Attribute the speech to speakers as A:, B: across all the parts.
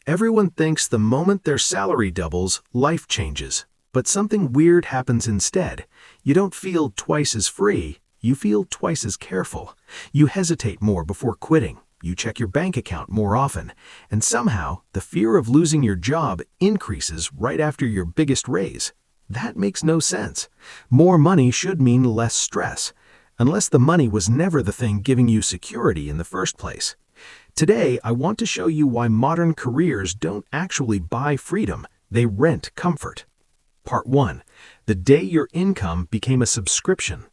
A: Everyone thinks the moment their salary doubles, life changes. But something weird happens instead. You don't feel twice as free, you feel twice as careful. You hesitate more before quitting. You check your bank account more often. And somehow, the fear of losing your job increases right after your biggest raise. That makes no sense. More money should mean less stress, unless the money was never the thing giving you security in the first place. Today, I want to show you why modern careers don't actually buy freedom, they rent comfort. Part 1. The day your income became a subscription.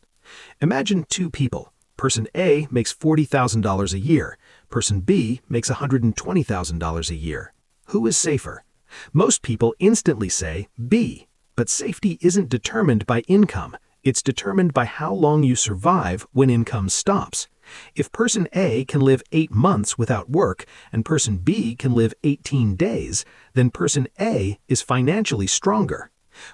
A: Imagine two people. Person A makes $40,000 a year. Person B makes $120,000 a year. Who is safer? Most people instantly say B, but safety isn't determined by income. It's determined by how long you survive when income stops. If person A can live 8 months without work and person B can live 18 days, then person A is financially stronger.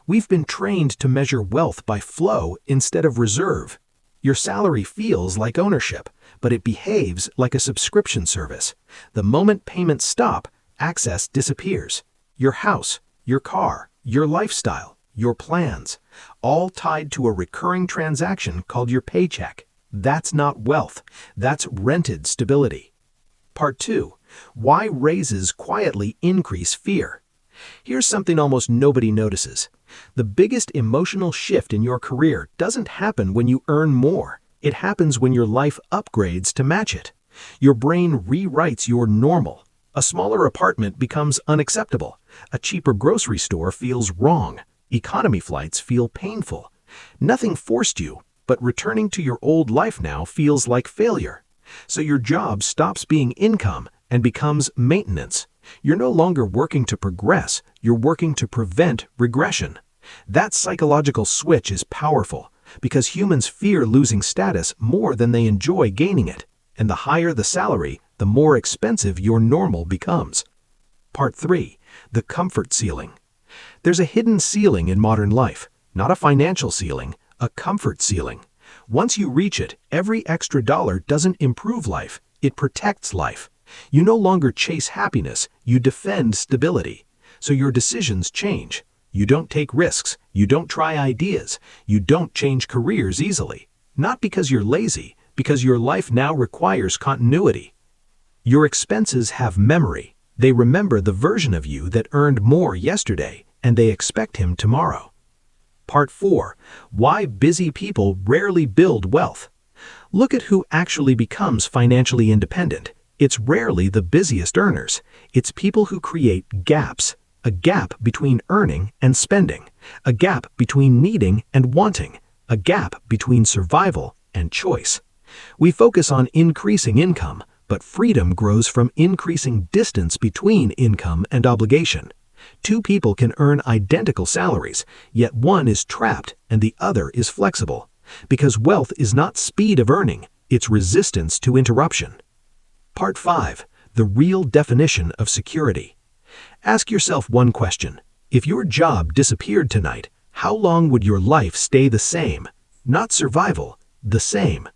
A: We've been trained to measure wealth by flow instead of reserve. Your salary feels like ownership, but it behaves like a subscription service. The moment payments stop, access disappears. Your house, your car, your lifestyle, your plans, all tied to a recurring transaction called your paycheck. That's not wealth, that's rented stability. Part 2. Why raises quietly increase fear. Here's something almost nobody notices. The biggest emotional shift in your career doesn't happen when you earn more. It happens when your life upgrades to match it. Your brain rewrites your normal. A smaller apartment becomes unacceptable. A cheaper grocery store feels wrong. Economy flights feel painful. Nothing forced you, but returning to your old life now feels like failure. So your job stops being income and becomes maintenance. You're no longer working to progress, you're working to prevent regression. That psychological switch is powerful because humans fear losing status more than they enjoy gaining it. And the higher the salary, the more expensive your normal becomes. Part 3. The comfort ceiling. There's a hidden ceiling in modern life, not a financial ceiling, a comfort ceiling. Once you reach it, every extra dollar doesn't improve life, it protects life. You no longer chase happiness, you defend stability. So your decisions change. You don't take risks, you don't try ideas, you don't change careers easily. Not because you're lazy, because your life now requires continuity. Your expenses have memory. They remember the version of you that earned more yesterday, and they expect him tomorrow. Part 4. Why busy people rarely build wealth. Look at who actually becomes financially independent. It's rarely the busiest earners. It's people who create gaps. A gap between earning and spending. A gap between needing and wanting. A gap between survival and choice. We focus on increasing income, but freedom grows from increasing distance between income and obligation. Two people can earn identical salaries, yet one is trapped and the other is flexible. Because wealth is not speed of earning, it's resistance to interruption. Part 5. The real definition of security. Ask yourself one question. If your job disappeared tonight, how long would your life stay the same? Not survival, the same.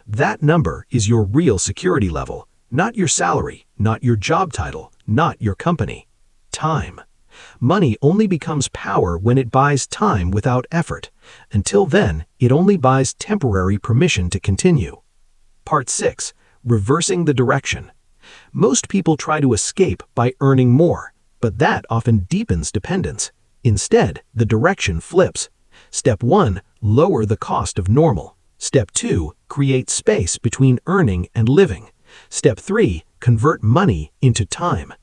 A: That number is your real security level, not your salary, not your job title, not your company. Time. Money only becomes power when it buys time without effort. Until then, it only buys temporary permission to continue. Part 6. Reversing the direction. Most people try to escape by earning more, but that often deepens dependence. Instead, the direction flips. Step 1. Lower the cost of normal. Step 2. Create space between earning and living. Step 3. Convert money into time.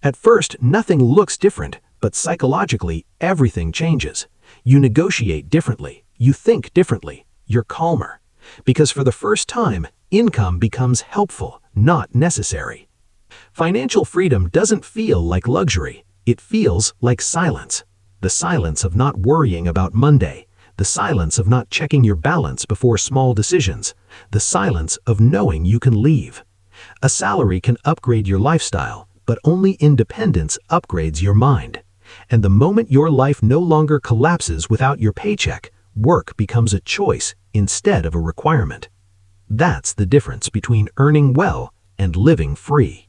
A: At first, nothing looks different, but psychologically, everything changes. You negotiate differently. You think differently. You're calmer. Because for the first time, income becomes helpful, not necessary. Financial freedom doesn't feel like luxury. It feels like silence. The silence of not worrying about Monday. The silence of not checking your balance before small decisions. The silence of knowing you can leave. A salary can upgrade your lifestyle, but only independence upgrades your mind. And the moment your life no longer collapses without your paycheck, work becomes a choice instead of a requirement. That's the difference between earning well and living free.